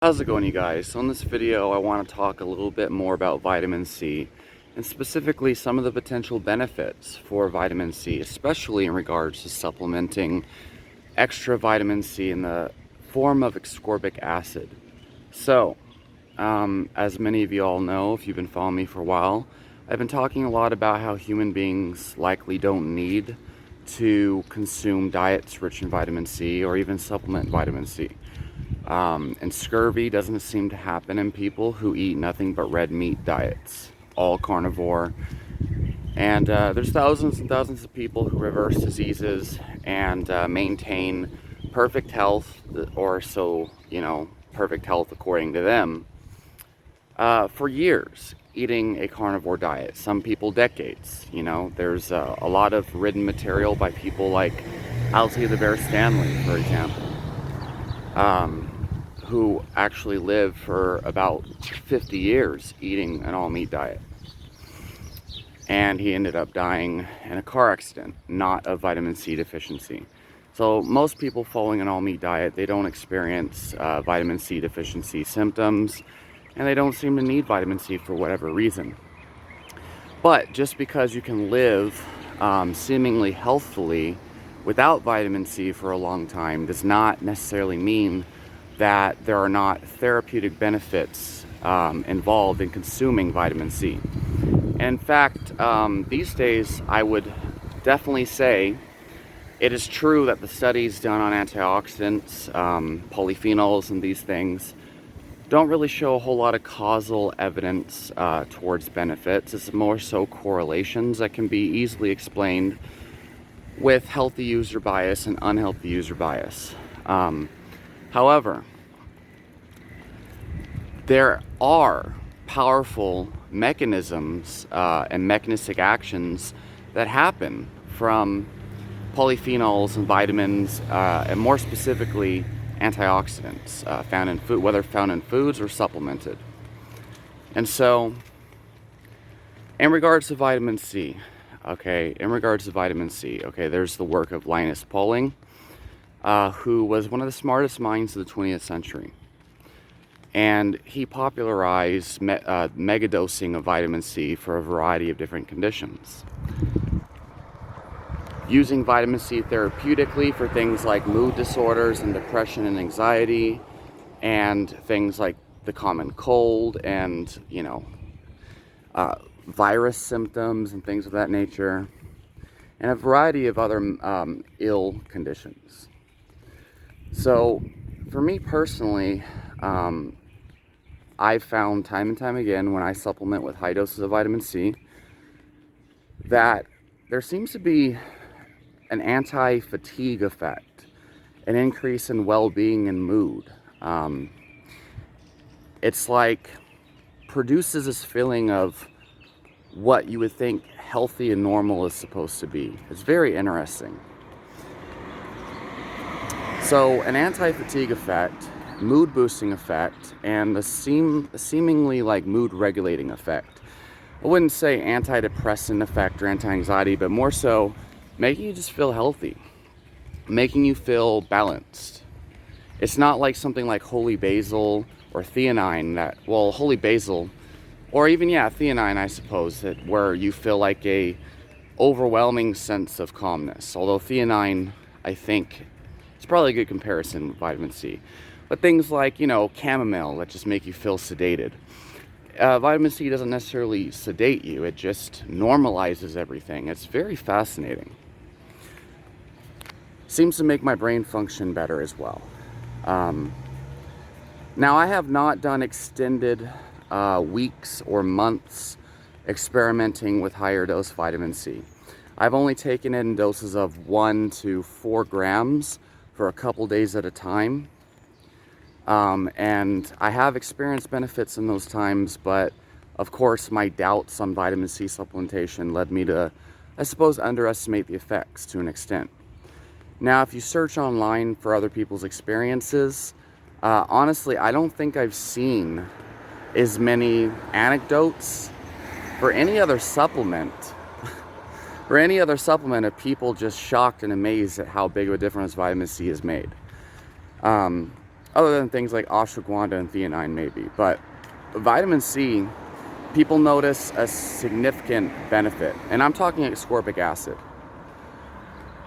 How's it going, you guys? So in this video I want to talk a little bit more about vitamin C and specifically some of the potential benefits for vitamin C, especially in regards to supplementing extra vitamin C in the form of ascorbic acid. So as many of you all know, if you've been following me for a while, I've been talking a lot about how human beings likely don't need to consume diets rich in vitamin C or even supplement vitamin C. And scurvy doesn't seem to happen in people who eat nothing but red meat diets, all carnivore. And there's thousands and thousands of people who reverse diseases and maintain perfect health, or so, perfect health according to them, for years, eating a carnivore diet. Some people decades. There's a lot of written material by people like Alcee the Bear Stanley, for example, who actually lived for about 50 years eating an all-meat diet. And he ended up dying in a car accident, not of vitamin C deficiency. So most people following an all-meat diet, they don't experience vitamin C deficiency symptoms, and they don't seem to need vitamin C for whatever reason. But just because you can live seemingly healthfully without vitamin C for a long time does not necessarily mean that there are not therapeutic benefits involved in consuming vitamin C. In fact, these days I would definitely say it is true that the studies done on antioxidants, polyphenols, and these things don't really show a whole lot of causal evidence towards benefits. It's more so correlations that can be easily explained with healthy user bias and unhealthy user bias. However, there are powerful mechanisms and mechanistic actions that happen from polyphenols and vitamins, and more specifically antioxidants found in food, whether found in foods or supplemented. And so, in regards to vitamin C, there's the work of Linus Pauling, who was one of the smartest minds of the 20th century. And he popularized megadosing of vitamin C for a variety of different conditions. Using vitamin C therapeutically for things like mood disorders and depression and anxiety, and things like the common cold and, virus symptoms and things of that nature, and a variety of other ill conditions. So, for me personally, I've found time and time again when I supplement with high doses of vitamin C that there seems to be an anti-fatigue effect, an increase in well-being and mood. It's like produces this feeling of what you would think healthy and normal is supposed to be. It's very interesting. So an anti-fatigue effect, mood boosting effect, and the seemingly like mood regulating effect. I wouldn't say antidepressant effect or anti-anxiety, but more so making you just feel healthy, making you feel balanced. It's not like something like holy basil or theanine holy basil, or even, theanine, I suppose, where you feel like a overwhelming sense of calmness. Although theanine, I think, it's probably a good comparison with vitamin C. But things like, chamomile that just make you feel sedated. Vitamin C doesn't necessarily sedate you, it just normalizes everything. It's very fascinating. Seems to make my brain function better as well. Now, I have not done extended weeks or months experimenting with higher dose vitamin C. I've only taken it in doses of 1 to 4 grams for a couple days at a time. And I have experienced benefits in those times, but of course my doubts on vitamin C supplementation led me to, I suppose, underestimate the effects to an extent. Now, if you search online for other people's experiences, honestly, I don't think I've seen as many anecdotes for any other supplement of people just shocked and amazed at how big of a difference vitamin C has made. other than things like ashwagandha and theanine maybe. But vitamin C, people notice a significant benefit, and I'm talking ascorbic acid.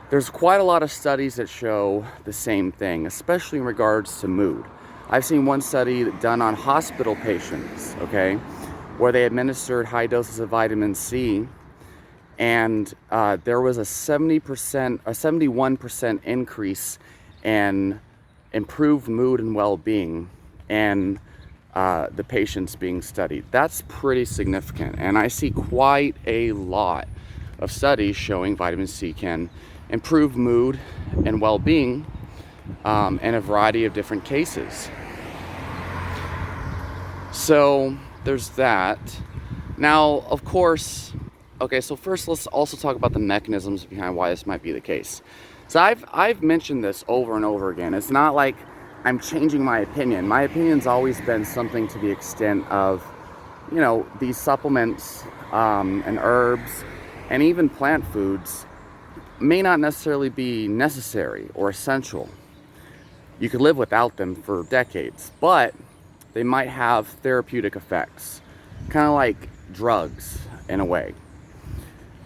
There's quite a lot of studies that show the same thing, especially in regards to mood. I've seen one study done on hospital patients, okay, where they administered high doses of vitamin C, and there was a 71% increase in improved mood and well-being and the patients being studied. That's pretty significant, and I see quite a lot of studies showing vitamin C can improve mood and well-being in a variety of different cases. So there's that. Now, of course, okay, so first let's also talk about the mechanisms behind why this might be the case. So I've mentioned this over and over again. It's not like I'm changing my opinion. My opinion's always been something to the extent of, you know, these supplements and herbs and even plant foods may not necessarily be necessary or essential. You could live without them for decades, but they might have therapeutic effects, kind of like drugs in a way.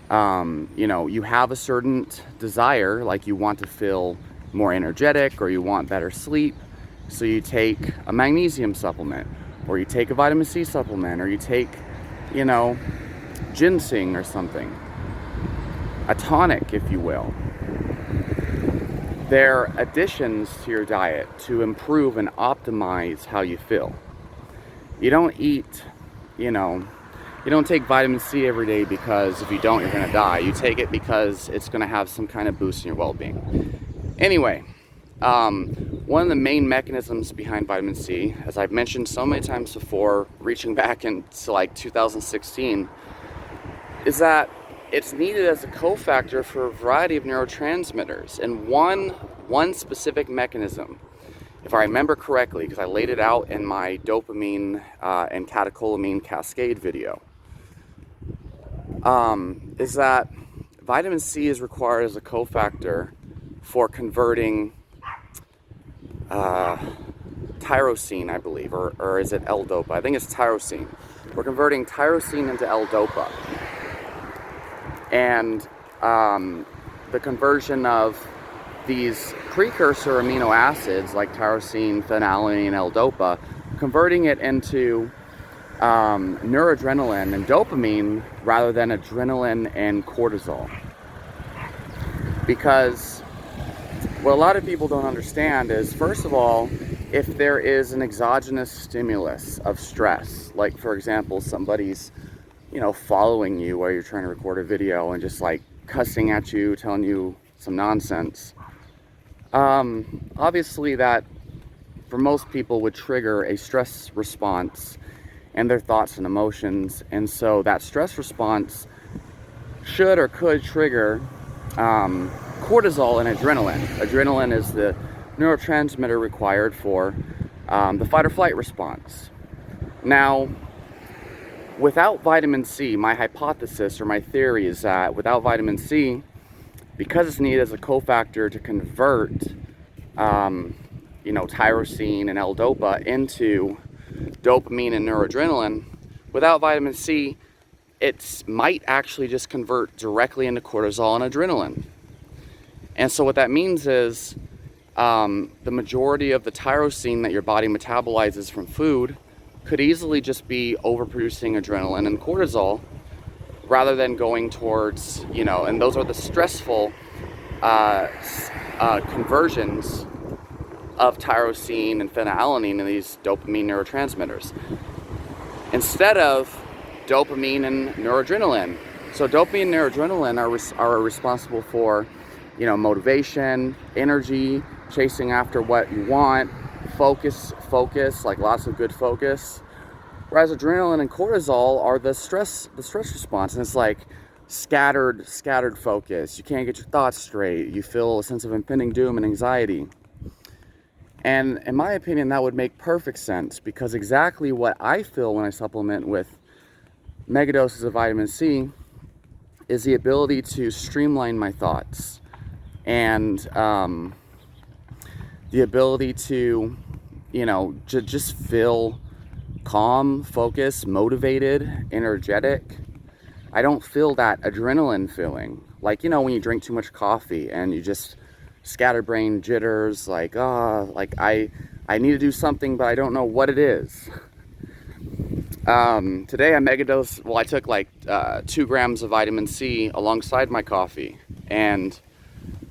You know, you have a certain desire, like you want to feel more energetic or you want better sleep, so you take a magnesium supplement, or you take a vitamin C supplement, or you take, you know, ginseng or something, a tonic, if you will. They're additions to your diet to improve and optimize how you feel. You don't eat, you know, you don't take vitamin C every day because if you don't, you're going to die. You take it because it's going to have some kind of boost in your well-being. Anyway, one of the main mechanisms behind vitamin C, as I've mentioned so many times before, reaching back into like 2016, is that it's needed as a cofactor for a variety of neurotransmitters. And one specific mechanism, if I remember correctly, because I laid it out in my dopamine and catecholamine cascade video, is that vitamin C is required as a cofactor for converting tyrosine, I believe, or is it L-dopa? I think it's tyrosine. We're converting tyrosine into L-dopa. And the conversion of these precursor amino acids like tyrosine, phenylalanine, and L-dopa, converting it into noradrenaline and dopamine rather than adrenaline and cortisol. Because what a lot of people don't understand is, first of all, if there is an exogenous stimulus of stress, like for example, somebody's, you know, following you while you're trying to record a video and just like cussing at you, telling you some nonsense, obviously that for most people would trigger a stress response and their thoughts and emotions. And so that stress response should or could trigger cortisol and adrenaline. Adrenaline is the neurotransmitter required for the fight or flight response. Now, without vitamin C, my hypothesis or my theory is that without vitamin C, because it's needed as a cofactor to convert, you know, tyrosine and L-dopa into dopamine and noradrenaline, without vitamin C, it might actually just convert directly into cortisol and adrenaline. And so what that means is the majority of the tyrosine that your body metabolizes from food could easily just be overproducing adrenaline and cortisol rather than going towards, you know, and those are the stressful conversions of tyrosine and phenylalanine and these dopamine neurotransmitters, instead of dopamine and noradrenaline. So dopamine and noradrenaline are responsible for, you know, motivation, energy, chasing after what you want, focus, like lots of good focus. Whereas adrenaline and cortisol are the stress response, and it's like scattered focus. You can't get your thoughts straight. You feel a sense of impending doom and anxiety. And in my opinion, that would make perfect sense, because exactly what I feel when I supplement with megadoses of vitamin C is the ability to streamline my thoughts and the ability to just feel calm, focused, motivated, energetic. I don't feel that adrenaline feeling. Like, when you drink too much coffee and you just scatterbrain jitters, like, I need to do something, but I don't know what it is. Today I megadosed, I took like 2 grams of vitamin C alongside my coffee, and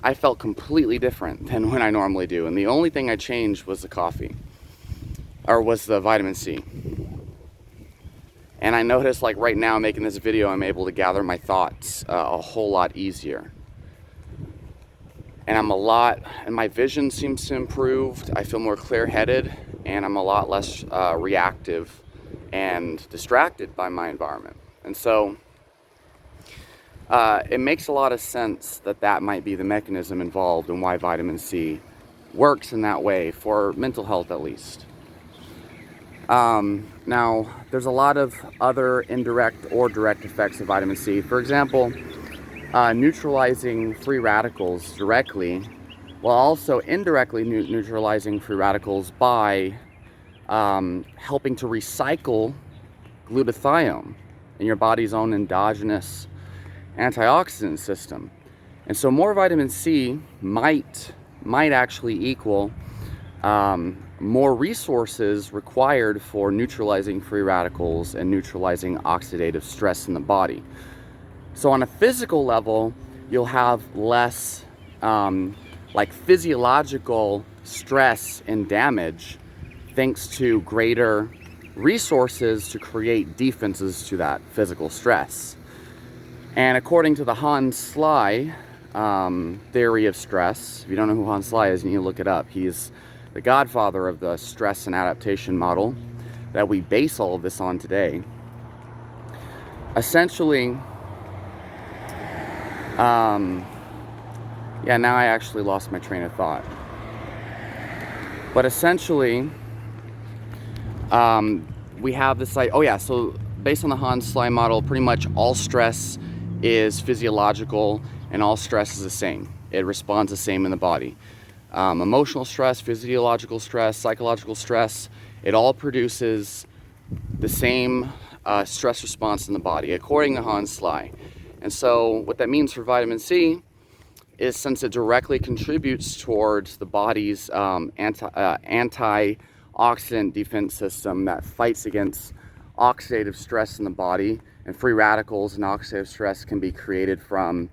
I felt completely different than when I normally do. And the only thing I changed was the coffee, or was the vitamin C. And I noticed, like, right now making this video, I'm able to gather my thoughts a whole lot easier. And my vision seems to improve. I feel more clear-headed, and I'm a lot less reactive and distracted by my environment. And so it makes a lot of sense that might be the mechanism involved in why vitamin C works in that way, for mental health at least. Now, there's a lot of other indirect or direct effects of vitamin C. For example, neutralizing free radicals directly, while also indirectly neutralizing free radicals by helping to recycle glutathione in your body's own endogenous antioxidant system. And so more vitamin C might actually equal more resources required for neutralizing free radicals and neutralizing oxidative stress in the body. So on a physical level, you'll have less like physiological stress and damage thanks to greater resources to create defenses to that physical stress. And according to the Hans Sly theory of stress, if you don't know who Hans Sly is, you need to look it up. He's the godfather of the stress and adaptation model that we base all of this on today. Essentially, now I actually lost my train of thought. But essentially, we have this, so based on the Hans Sly model, pretty much all stress is physiological and all stress is the same. It responds the same in the body. Emotional stress, physiological stress, psychological stress, it all produces the same stress response in the body, according to Hans Sly. And so what that means for vitamin C is, since it directly contributes towards the body's antioxidant defense system that fights against oxidative stress in the body, and free radicals and oxidative stress can be created from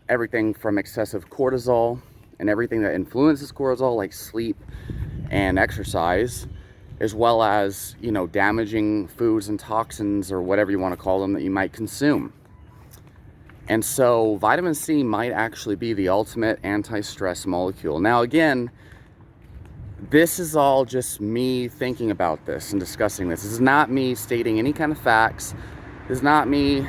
everything from excessive cortisol and everything that influences cortisol, like sleep and exercise, as well as, damaging foods and toxins, or whatever you want to call them, that you might consume. And so vitamin C might actually be the ultimate anti-stress molecule. Now, again, this is all just me thinking about this and discussing this. This is not me stating any kind of facts. This is not me,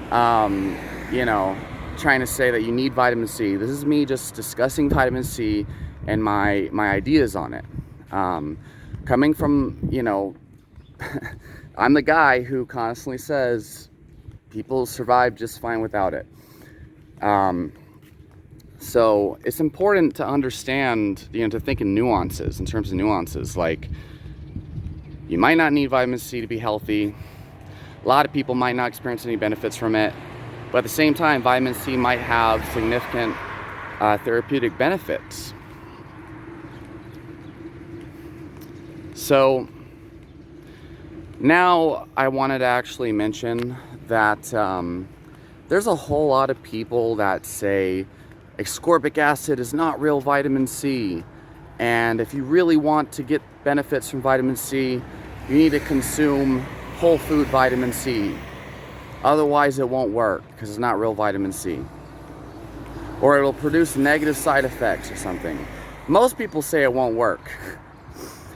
trying to say that you need vitamin C. This is me just discussing vitamin C and my ideas on it. Coming from, I'm the guy who constantly says people survive just fine without it. So it's important to understand, to think in nuances, in terms of nuances. Like, you might not need vitamin C to be healthy. A lot of people might not experience any benefits from it. But at the same time, vitamin C might have significant therapeutic benefits. So now I wanted to actually mention that there's a whole lot of people that say ascorbic acid is not real vitamin C. And if you really want to get benefits from vitamin C, you need to consume whole food vitamin C. Otherwise, it won't work because it's not real vitamin C. Or it'll produce negative side effects or something. Most people say it won't work.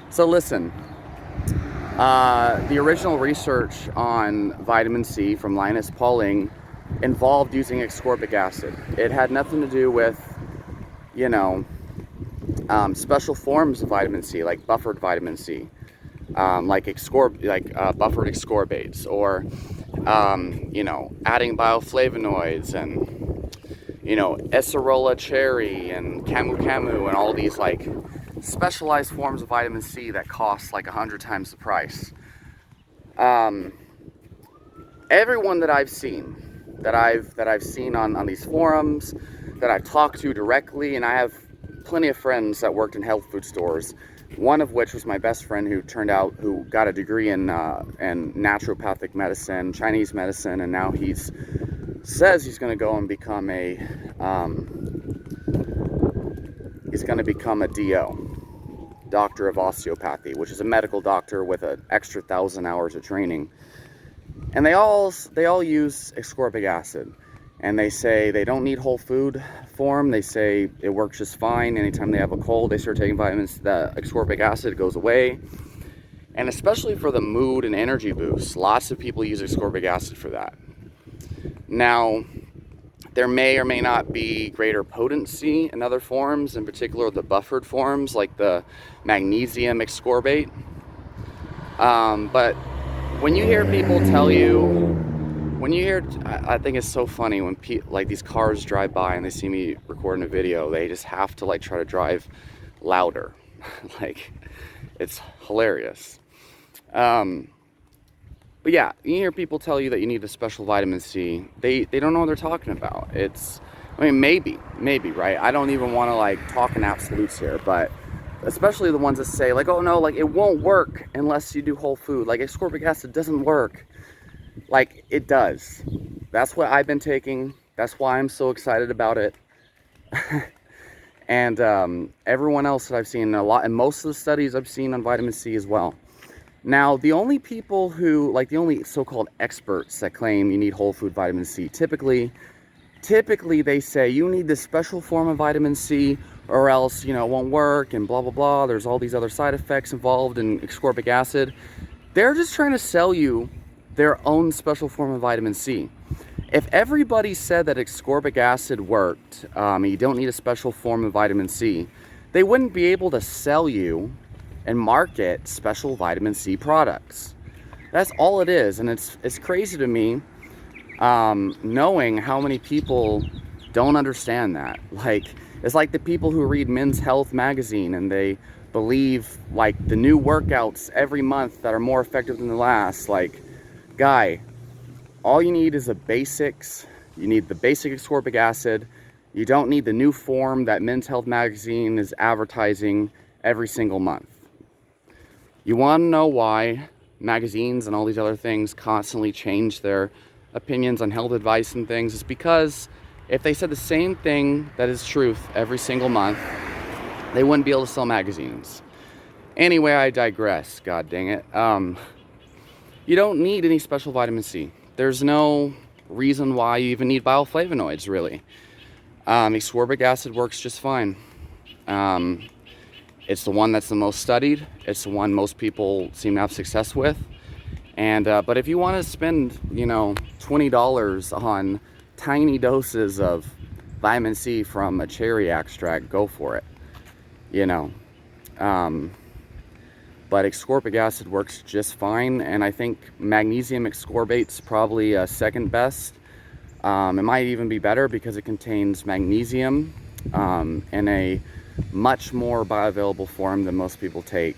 So listen, the original research on vitamin C from Linus Pauling involved using ascorbic acid. It had nothing to do with, special forms of vitamin C, like buffered vitamin C, like buffered ascorbates, or adding bioflavonoids and acerola cherry and camu camu and all these like specialized forms of vitamin C that cost like 100 times the price. Everyone that I've seen, that I've seen on these forums, that I've talked to directly, and I have plenty of friends that worked in health food stores. One of which was my best friend, who got a degree in naturopathic medicine, Chinese medicine, and now says he's going to go and become a DO, doctor of osteopathy, which is a medical doctor with an extra 1,000 hours of training. And they all use ascorbic acid, and they say they don't need whole food form. They say it works just fine. Anytime they have a cold, they start taking vitamins, the ascorbic acid goes away. And especially for the mood and energy boost, lots of people use ascorbic acid for that. Now, there may or may not be greater potency in other forms, in particular the buffered forms like the magnesium ascorbate. But when you hear people tell you, I think it's so funny when like these cars drive by and they see me recording a video, they just have to like try to drive louder. Like, it's hilarious. But yeah, you hear people tell you that you need a special vitamin C. They don't know what they're talking about. Maybe, right? I don't even want to like talk in absolutes here, but especially the ones that say like, oh no, like it won't work unless you do whole food. Like ascorbic acid doesn't work. Like it does. That's what I've been taking. That's why I'm so excited about it. And everyone else that I've seen, and most of the studies I've seen on vitamin C as well. Now, the only people the only so-called experts that claim you need whole food vitamin C, typically they say you need this special form of vitamin C or else, it won't work and blah, blah, blah. There's all these other side effects involved in ascorbic acid. They're just trying to sell you their own special form of vitamin C. If everybody said that ascorbic acid worked, you don't need a special form of vitamin C, they wouldn't be able to sell you and market special vitamin C products. That's all it is. And it's crazy to me, knowing how many people don't understand that. Like, it's like the people who read Men's Health magazine and they believe like the new workouts every month that are more effective than the last. Like, guy, all you need is the basics. You need the basic ascorbic acid. You don't need the new form that Men's Health magazine is advertising every single month. You want to know why magazines and all these other things constantly change their opinions on health advice and things? It's because if they said the same thing that is truth every single month, they wouldn't be able to sell magazines. Anyway, I digress. God dang it. You don't need any special vitamin C. There's no reason why you even need bioflavonoids, really. Ascorbic acid works just fine. It's the one that's the most studied. It's the one most people seem to have success with. And but if you want to spend, $20 on tiny doses of vitamin C from a cherry extract, go for it. But ascorbic acid works just fine, and I think magnesium ascorbate's probably second best. It might even be better because it contains magnesium in a much more bioavailable form than most people take.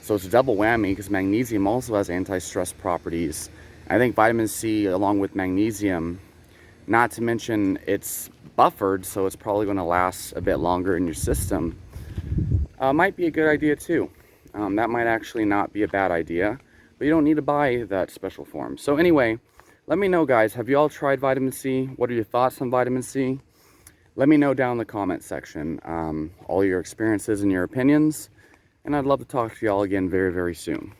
So it's a double whammy because magnesium also has anti-stress properties. I think vitamin C, along with magnesium, not to mention it's buffered, so it's probably going to last a bit longer in your system, might be a good idea too. That might actually not be a bad idea, but you don't need to buy that special form. So anyway, let me know, guys, have you all tried vitamin C? What are your thoughts on vitamin C? Let me know down in the comment section all your experiences and your opinions, and I'd love to talk to you all again very, very soon.